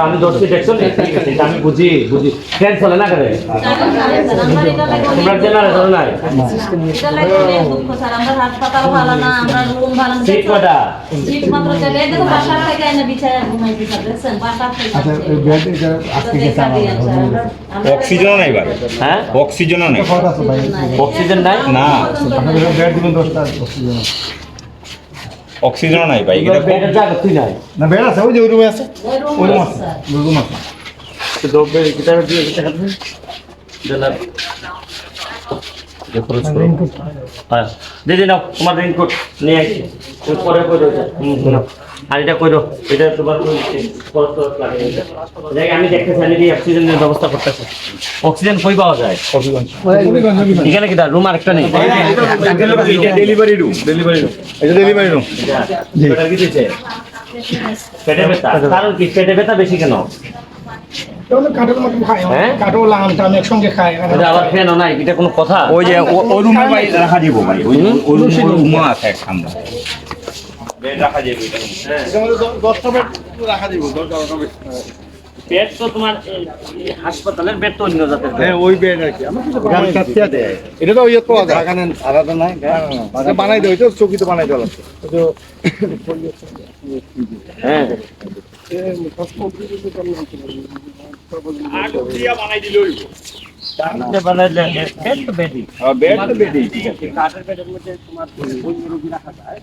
আমি ধরছি দেখছো আমি বুঝি বুঝি ট্রেন চলে না করে তোমরা জেনারেটর নাই ঠিক কথা অক্সিজেন নাই ভাই হ্যাঁ অক্সিজেন নাই অক্সিজেন নাই না অক্সিজেন নাই ভাই এটা বেডের জায়গা তুই নাই না বেড় আছে ওই যে ওই রুমে আছে ওই রুম আছে ওই রুম আছে তো দৌড়বে কিটা দিয়ে কিটা খাবে জেলা যে খরচ করো হ্যাঁ দিদি নাও তোমার রেইনকোট নিয়ে আসি তুমি পরে কইরো নাও আর এটা কইরো এটা তোমার খরচ খরচ লাগে যাই আমি দেখতেছি আমি এই অক্সিজেনের ব্যবস্থা করতেছি অক্সিজেন কই পাওয়া যায় এখানে কিটা রুম আরেকটা নেই এটা ডেলিভারি রুম এটা ডেলিভারি রুম এটা কি দিতে পেটে ব্যথা কারণ কি পেটে ব্যথা বেশি কেন কাঠের মতো খায় হ্যাঁ? কাঠও লাগাম টাম একসঙ্গে খায় এটা আবার ফ্যানও নাই এটা কোনো কথা ওই যে ওই রুমে ভাই রাখা দিব ভাই ওই রুম আছে এক সামনে বেড রাখা যাবে এটা দশটা বেড রাখা দিব 10-12টা বেড বেড তো তোমার হাসপাতালের বেড তো অন্য জাতের bed। হ্যাঁ ওই বেড আর কি আমরা কিছু এটা তো ওই পাওয়া যায় এখানে আলাদা নাই বানাই দেয় তো চৌকি তো বানাই দেওয়া লাগছে হ্যাঁ আগে দিয়া বানাই দিলই এটা বানাইলে বেড তো বেডই বেড তো বেডই ঠিক আছে কাঠের বেডের মধ্যে তোমার ওই রোগী রাখা যায়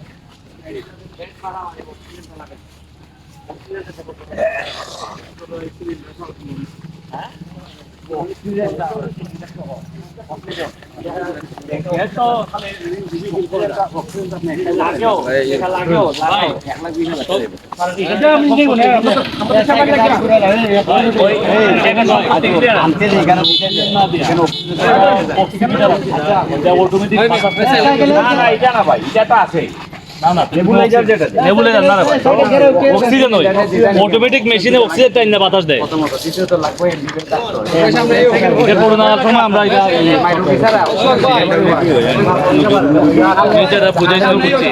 অটোমেটিক মেশিনে অক্সিজেন টাইম না বাতাস দেয় এটা করোনার সময় আমরা এটা বুঝাইতে বুঝছি